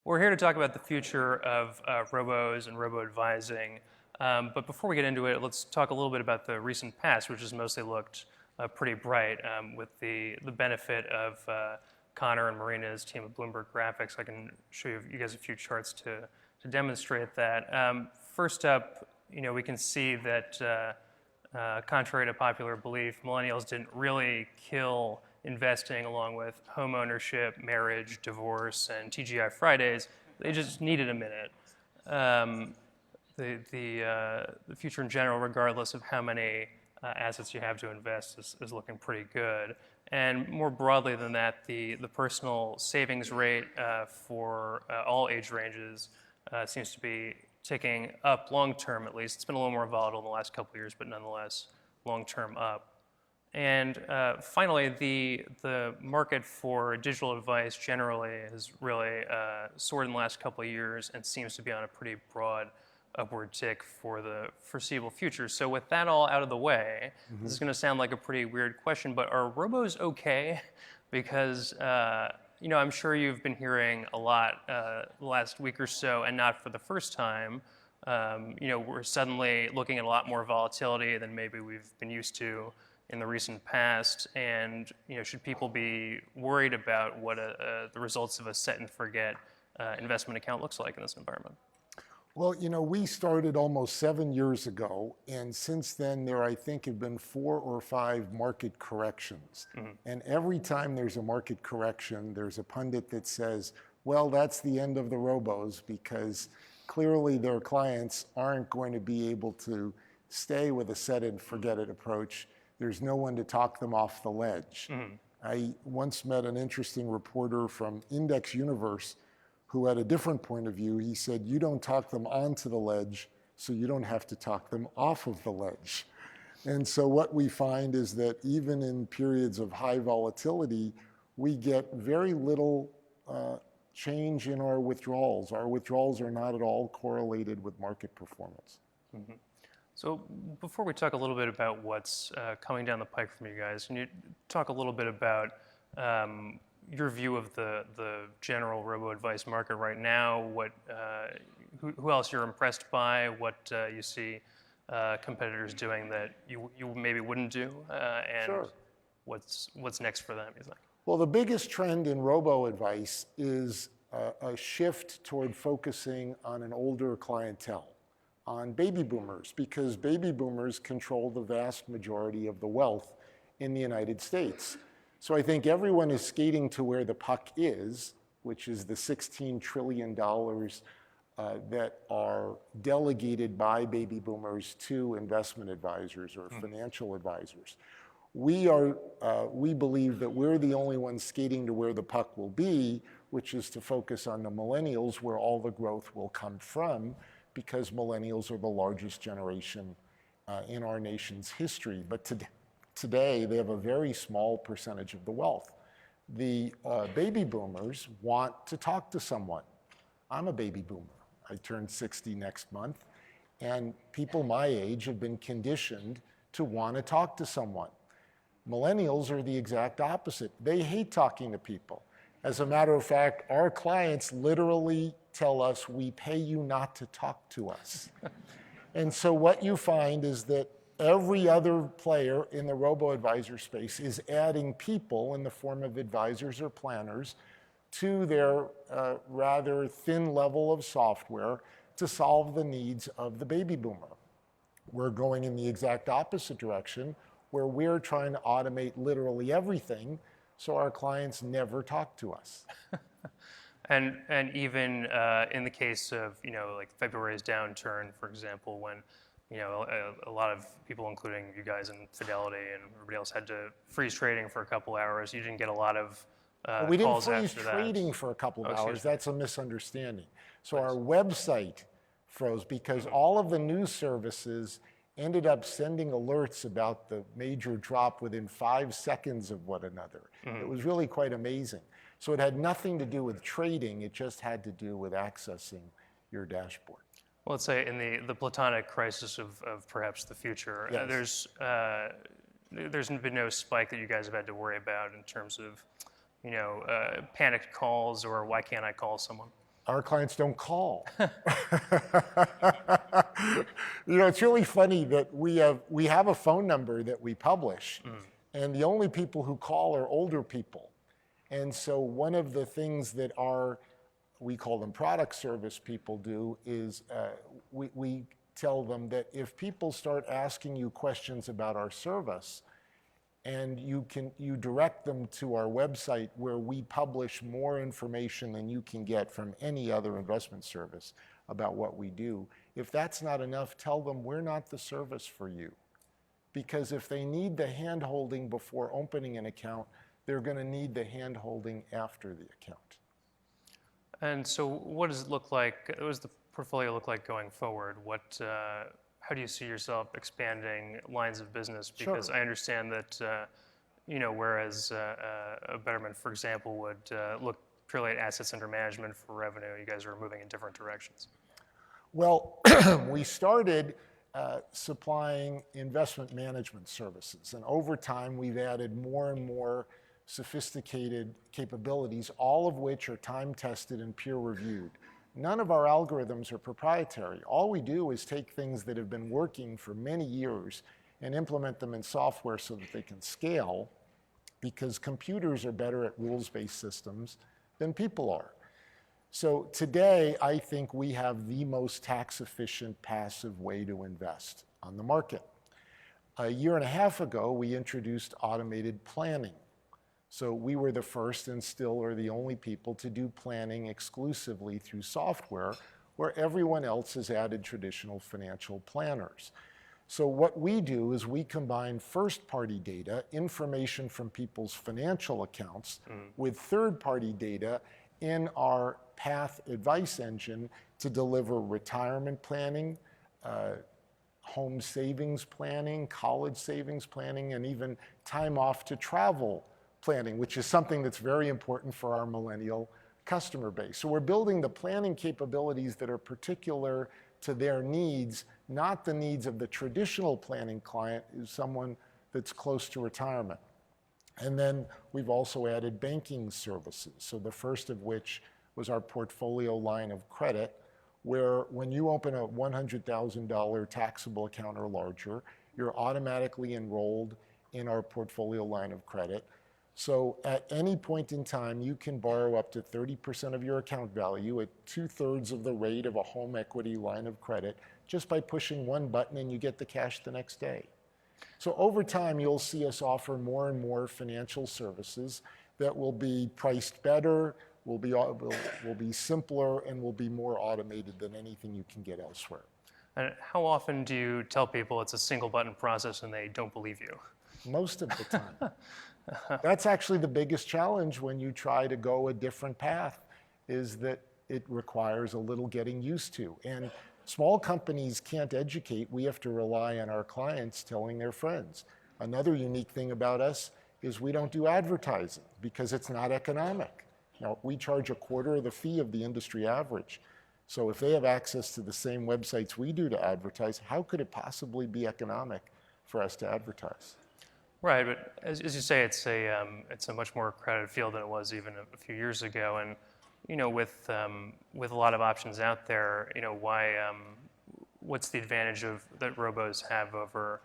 We're here to talk about the future of robos and robo-advising. But before we get into it, let's talk a little bit about the recent past, which has mostly looked pretty bright with the benefit of Connor and Marina's team at Bloomberg Graphics. I can show you guys a few charts to demonstrate that. First up, we can see that contrary to popular belief, millennials didn't really kill investing along with home ownership, marriage, divorce, and TGI Fridays. They just needed a minute. The future in general, regardless of how many assets you have to invest, is looking pretty good. And more broadly than that, the personal savings rate for all age ranges seems to be ticking up long term, at least. It's been a little more volatile in the last couple of years, but nonetheless, long term up. And finally, the market for digital advice generally has really soared in the last couple of years and seems to be on a pretty broad upward tick for the foreseeable future. So with that all out of the way, this is going to sound like a pretty weird question, but are robos okay? Because I'm sure you've been hearing a lot the last week or so, and not for the first time. We're suddenly looking at a lot more volatility than maybe we've been used to in the recent past, and should people be worried about what the results of a set and forget investment account looks like in this environment? Well, we started almost 7 years ago, and since then there, I think, have been 4 or 5 market corrections. And every time there's a market correction, there's a pundit that says, well, that's the end of the robos, because clearly their clients aren't going to be able to stay with a set and forget it approach. There's no one to talk them off the ledge. I once met an interesting reporter from Index Universe who had a different point of view. He said, you don't talk them onto the ledge, so you don't have to talk them off of the ledge. And so what we find is that even in periods of high volatility, we get very little change in our withdrawals. Our withdrawals are not at all correlated with market performance. So before we talk a little bit about what's coming down the pike from you guys, can you talk a little bit about your view of the general robo-advice market right now? Who else you're impressed by? What you see competitors doing that you maybe wouldn't do? And Sure. What's next for them, you think? Well, the biggest trend in robo-advice is a shift toward focusing on an older clientele, on baby boomers, because baby boomers control the vast majority of the wealth in the United States. So I think everyone is skating to where the puck is, which is the $16 trillion that are delegated by baby boomers to investment advisors or financial advisors. We believe that we're the only ones skating to where the puck will be, which is to focus on the millennials, where all the growth will come from, because millennials are the largest generation in our nation's history. But today, they have a very small percentage of the wealth. The baby boomers want to talk to someone. I'm a baby boomer. I turned 60 next month, and people my age have been conditioned to want to talk to someone. Millennials are the exact opposite. They hate talking to people. As a matter of fact, our clients literally tell us, we pay you not to talk to us. And so what you find is that every other player in the robo-advisor space is adding people in the form of advisors or planners to their rather thin level of software to solve the needs of the baby boomer. We're going in the exact opposite direction, where we're trying to automate literally everything so our clients never talk to us. And even in the case of like February's downturn, for example, when a lot of people, including you guys and Fidelity and everybody else, had to freeze trading for a couple hours, you didn't get a lot of we didn't calls freeze after that. trading for a couple of hours. That's a misunderstanding. So our website froze because all of the news services ended up sending alerts about the major drop within 5 seconds of one another. It was really quite amazing. So it had nothing to do with trading. It just had to do with accessing your dashboard. Well, let's say in the platonic crisis of perhaps the future, Yes. There's been no spike that you guys have had to worry about in terms of panicked calls or why can't I call someone? Our clients don't call. It's really funny that we have a phone number that we publish, and the only people who call are older people. And so one of the things that we call them product service people do is we tell them that if people start asking you questions about our service, and you direct them to our website where we publish more information than you can get from any other investment service about what we do. If that's not enough, tell them we're not the service for you. Because if they need the hand-holding before opening an account, they're going to need the hand-holding after the account. And so what does it look like? What does the portfolio look like going forward? How do you see yourself expanding lines of business? Because Sure. I understand that, whereas a Betterment, for example, would look purely at assets under management for revenue, you guys are moving in different directions. Well, we started supplying investment management services. And over time, we've added more and more sophisticated capabilities, all of which are time-tested and peer-reviewed. None of our algorithms are proprietary. All we do is take things that have been working for many years and implement them in software so that they can scale, because computers are better at rules-based systems than people are. So today, I think we have the most tax-efficient passive way to invest on the market. A year and a half ago, we introduced automated planning. So we were the first and still are the only people to do planning exclusively through software, where everyone else has added traditional financial planners. So what we do is we combine first-party data, information from people's financial accounts, with third-party data in our Path advice engine to deliver retirement planning, home savings planning, college savings planning, and even time off to travel planning, which is something that's very important for our millennial customer base. So we're building the planning capabilities that are particular to their needs, not the needs of the traditional planning client, who's someone that's close to retirement. And then we've also added banking services. So the first of which was our portfolio line of credit, where when you open a $100,000 taxable account or larger, you're automatically enrolled in our portfolio line of credit. So at any point in time, you can borrow up to 30% of your account value at 2/3 of the rate of a home equity line of credit, just by pushing one button, and you get the cash the next day. So over time, you'll see us offer more and more financial services that will be priced better, will be simpler, and will be more automated than anything you can get elsewhere. And how often do you tell people it's a single button process and they don't believe you? Most of the time. That's actually the biggest challenge when you try to go a different path, is that it requires a little getting used to. And small companies can't educate. We have to rely on our clients telling their friends. Another unique thing about us is we don't do advertising because it's not economic. Now, we charge a quarter of the fee of the industry average. So if they have access to the same websites we do to advertise, how could it possibly be economic for us to advertise? Right, but as you say, it's a much more crowded field than it was even a few years ago. And with a lot of options out there, what's the advantage that robos have over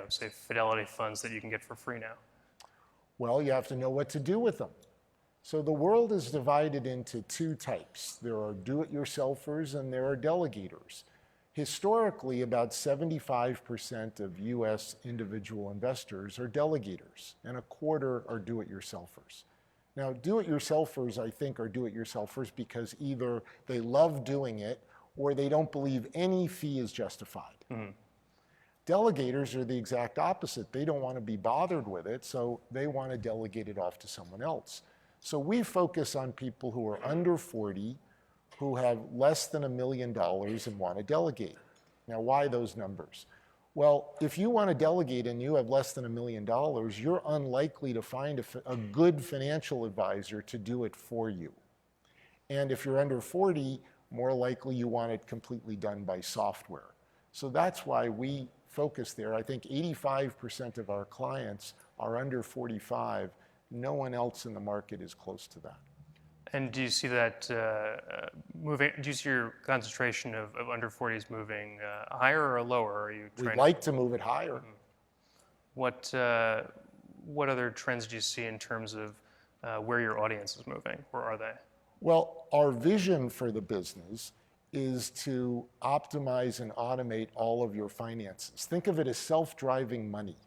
say Fidelity funds that you can get for free now? Well, you have to know what to do with them. So the world is divided into two types. There are do-it-yourselfers and there are delegators. Historically, about 75% of US individual investors are delegators, and a quarter are do-it-yourselfers. Now, do-it-yourselfers, I think, are do-it-yourselfers because either they love doing it or they don't believe any fee is justified. Mm-hmm. Delegators are the exact opposite. They don't want to be bothered with it, so they want to delegate it off to someone else. So we focus on people who are under 40, who have less than $1 million and want to delegate. Now, why those numbers? Well, if you want to delegate and you have less than $1 million, you're unlikely to find a good financial advisor to do it for you. And if you're under 40, more likely you want it completely done by software. So that's why we focus there. I think 85% of our clients are under 45. No one else in the market is close to that. And do you see that moving? Do you see your concentration of under 40s moving higher or lower? Or are you We'd trying like to move it higher. What other trends do you see in terms of where your audience is moving? Where are they? Well, our vision for the business is to optimize and automate all of your finances. Think of it as self-driving money.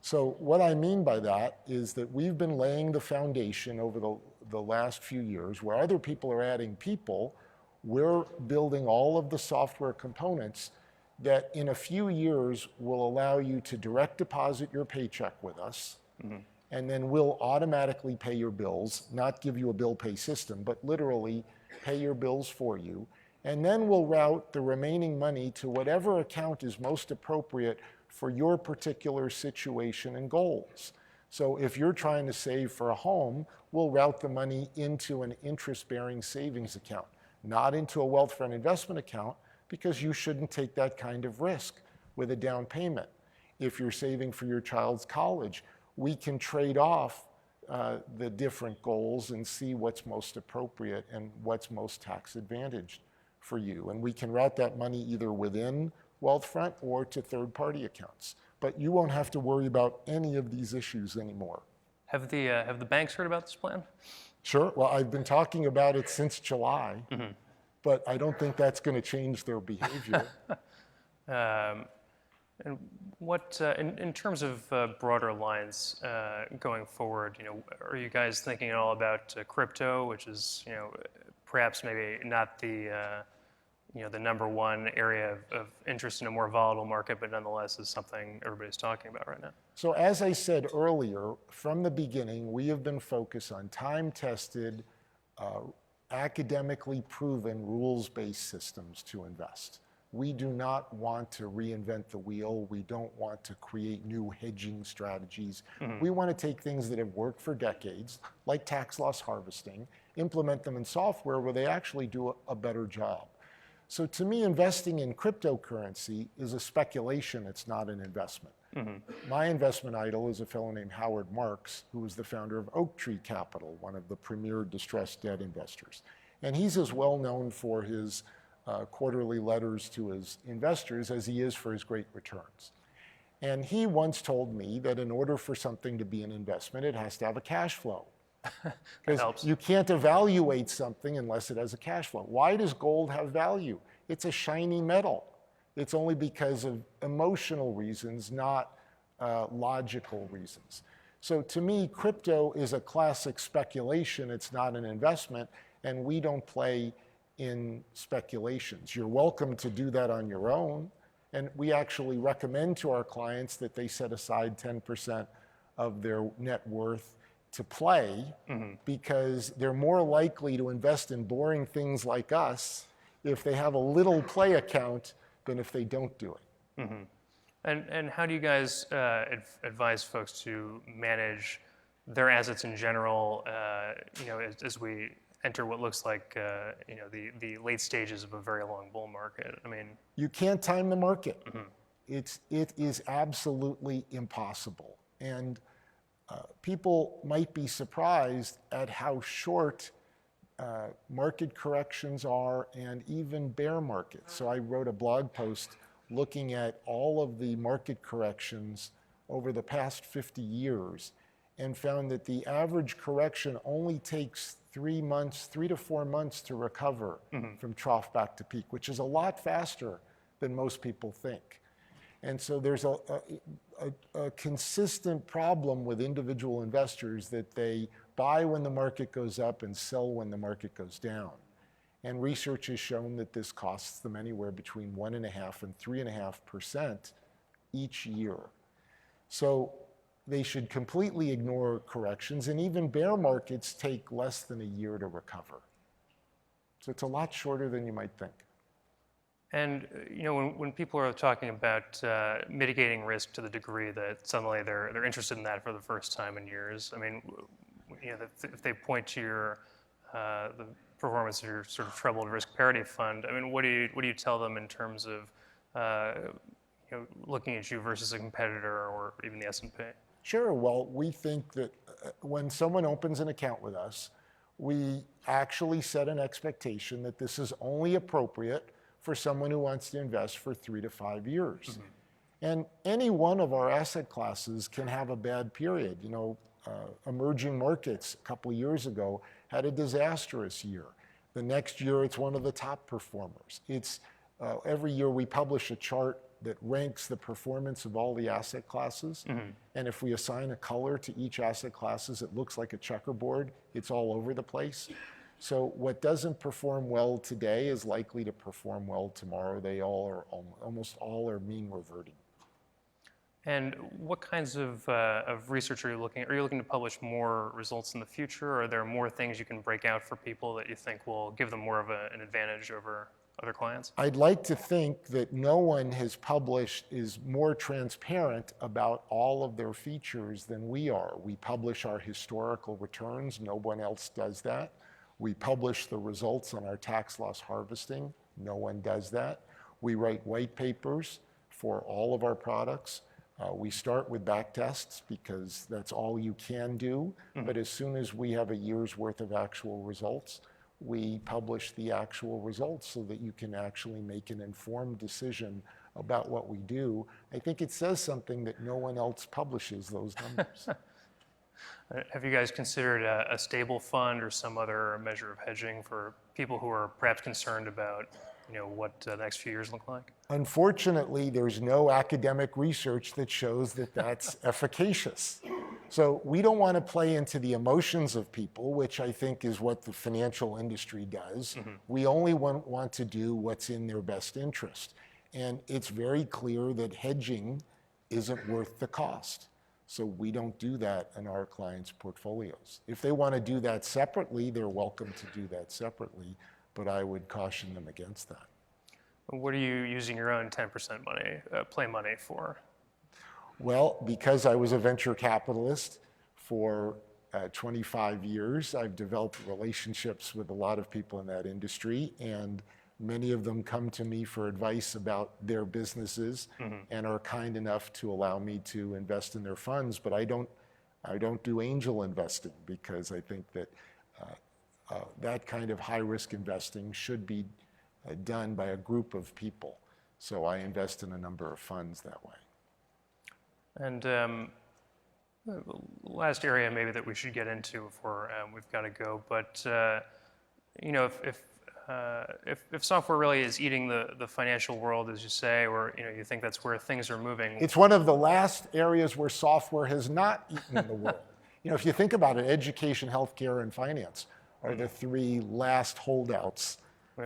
So what I mean by that is that we've been laying the foundation over the last few years where other people are adding people. We're building all of the software components that in a few years will allow you to direct deposit your paycheck with us, and then we'll automatically pay your bills, not give you a bill pay system, but literally pay your bills for you. And then we'll route the remaining money to whatever account is most appropriate for your particular situation and goals. So if you're trying to save for a home, we'll route the money into an interest-bearing savings account, not into a Wealthfront investment account, because you shouldn't take that kind of risk with a down payment. If you're saving for your child's college, we can trade off the different goals and see what's most appropriate and what's most tax advantaged for you. And we can route that money either within Wealthfront or to third-party accounts. But you won't have to worry about any of these issues anymore. Have the banks heard about this plan? Sure. Well, I've been talking about it since July, but I don't think that's going to change their behavior. And what, in terms of broader lines going forward, are you guys thinking at all about crypto, which is, perhaps maybe not the number one area of interest in a more volatile market, but nonetheless is something everybody's talking about right now? So as I said earlier, from the beginning, we have been focused on time-tested, academically proven, rules-based systems to invest. We do not want to reinvent the wheel. We don't want to create new hedging strategies. We want to take things that have worked for decades, like tax loss harvesting, implement them in software where they actually do a better job. So to me, investing in cryptocurrency is a speculation. It's not an investment. My investment idol is a fellow named Howard Marks, who was the founder of Oak Tree Capital, one of the premier distressed debt investors. And he's as well known for his quarterly letters to his investors as he is for his great returns. And he once told me that in order for something to be an investment, it has to have a cash flow. Because you can't evaluate something unless it has a cash flow. Why does gold have value? It's a shiny metal. It's only because of emotional reasons, not logical reasons. So to me, crypto is a classic speculation. It's not an investment, and we don't play in speculations. You're welcome to do that on your own, and we actually recommend to our clients that they set aside 10% of their net worth to play, because they're more likely to invest in boring things like us if they have a little play account than if they don't do it. And how do you guys advise folks to manage their assets in general, as we enter what looks like the late stages of a very long bull market? I mean, you can't time the market. It is absolutely impossible. And people might be surprised at how short market corrections are, and even bear markets. So I wrote a blog post looking at all of the market corrections over the past 50 years and found that the average correction only takes 3 to 4 months to recover from trough back to peak, which is a lot faster than most people think. And so there's a consistent problem with individual investors that they buy when the market goes up and sell when the market goes down. And research has shown that this costs them anywhere between 1.5% and 3.5% each year. So they should completely ignore corrections, and even bear markets take less than a year to recover. So it's a lot shorter than you might think. And when people are talking about mitigating risk to the degree that suddenly they're interested in that for the first time in years, I mean, if they point to the performance of your sort of troubled risk parity fund, I mean, what do you tell them in terms of looking at you versus a competitor or even the S&P? Sure. Well, we think that when someone opens an account with us, we actually set an expectation that this is only appropriate for someone who wants to invest for 3 to 5 years. And any one of our asset classes can have a bad period. You know, emerging markets a couple of years ago had a disastrous year. The next year, it's one of the top performers. It's every year we publish a chart that ranks the performance of all the asset classes. And if we assign a color to each asset classes, it looks like a checkerboard. It's all over the place. So what doesn't perform well today is likely to perform well tomorrow. They all are, almost all are mean reverting. And what kinds of research are you looking at? Are you looking to publish more results in the future? Or are there more things you can break out for people that you think will give them more of an advantage over other clients? I'd like to think that no one has published is more transparent about all of their features than we are. We publish our historical returns. No one else does that. We publish the results on our tax loss harvesting. No one does that. We write white papers for all of our products. We start with back tests because that's all you can do. But as soon as we have a year's worth of actual results, we publish the actual results so that you can actually make an informed decision about what we do. I think it says something that no one else publishes those numbers. Have you guys considered a stable fund or some other measure of hedging for people who are perhaps concerned about, you know, what the next few years look like? Unfortunately, there's no academic research that shows that that's efficacious. So we don't want to play into the emotions of people, which I think is what the financial industry does. We only want to do what's in their best interest. And it's very clear that hedging isn't worth the cost. So we don't do that in our clients' portfolios. If they want to do that separately, they're welcome to do that separately, but I would caution them against that. What are you using your own 10% money, play money for? Well, because I was a venture capitalist for 25 years, I've developed relationships with a lot of people in that industry, and many of them come to me for advice about their businesses and are kind enough to allow me to invest in their funds. But I don't do angel investing because I think that that kind of high-risk investing should be done by a group of people. So I invest in a number of funds that way. And last area maybe that we should get into before we've got to go, but you know, if software really is eating the financial world, as you say, or you know, you think that's where things are moving. It's one of the last areas where software has not eaten the world. You know, if you think about it, education, healthcare, and finance are the three last holdouts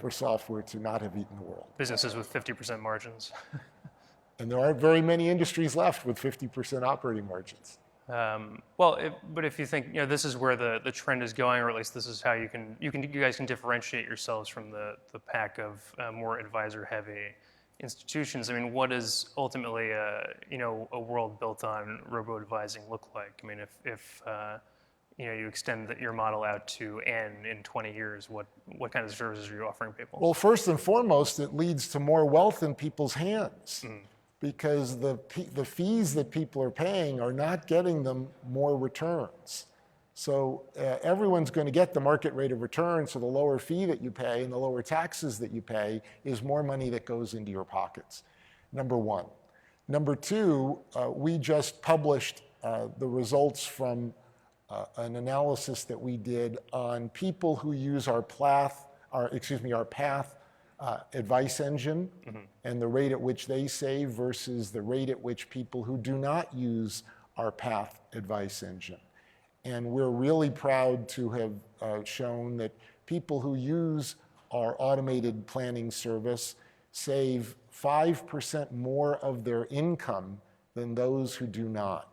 for software to not have eaten the world. Businesses with 50% margins. And there aren't very many industries left with 50% operating margins. But if you think, you know, this is where the trend is going, or at least this is how you guys can differentiate yourselves from the pack of more advisor-heavy institutions. I mean, what does ultimately a world built on robo-advising look like? I mean, if you know, you extend your model out to N in 20 years, what kind of services are you offering people? Well, first and foremost, it leads to more wealth in people's hands. Because the fees that people are paying are not getting them more returns. So everyone's going to get the market rate of return, so the lower fee that you pay and the lower taxes that you pay is more money that goes into your pockets, number one. Number two, we just published the results from an analysis that we did on people who use our Path advice engine and the rate at which they save versus the rate at which people who do not use our Path advice engine. And we're really proud to have shown that people who use our automated planning service save 5% more of their income than those who do not.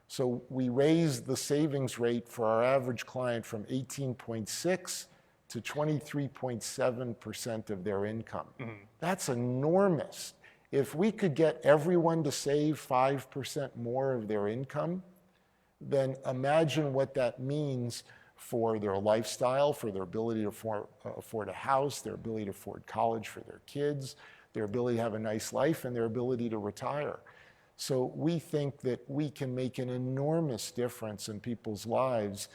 So we raised the savings rate for our average client from 18.6 to 23.7% of their income. That's enormous. If we could get everyone to save 5% more of their income, then imagine what that means for their lifestyle, for their ability to afford a house, their ability to afford college for their kids, their ability to have a nice life, and their ability to retire. So we think that we can make an enormous difference in people's lives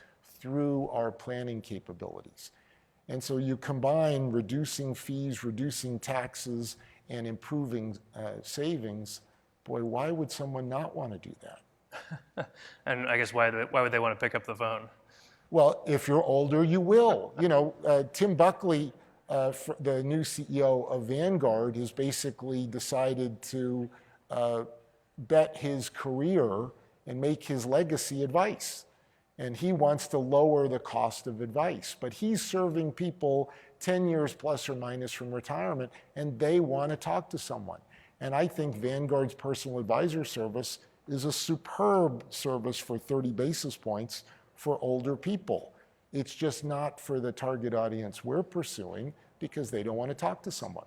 through our planning capabilities. And so you combine reducing fees, reducing taxes, and improving savings. Boy, why would someone not want to do that? And I guess why would they want to pick up the phone? Well, if you're older, you will. You know, Tim Buckley, the new CEO of Vanguard, has basically decided to bet his career and make his legacy advice. And he wants to lower the cost of advice. But he's serving people 10 years plus or minus from retirement, and they want to talk to someone. And I think Vanguard's personal advisor service is a superb service for 30 basis points for older people. It's just not for the target audience we're pursuing because they don't want to talk to someone.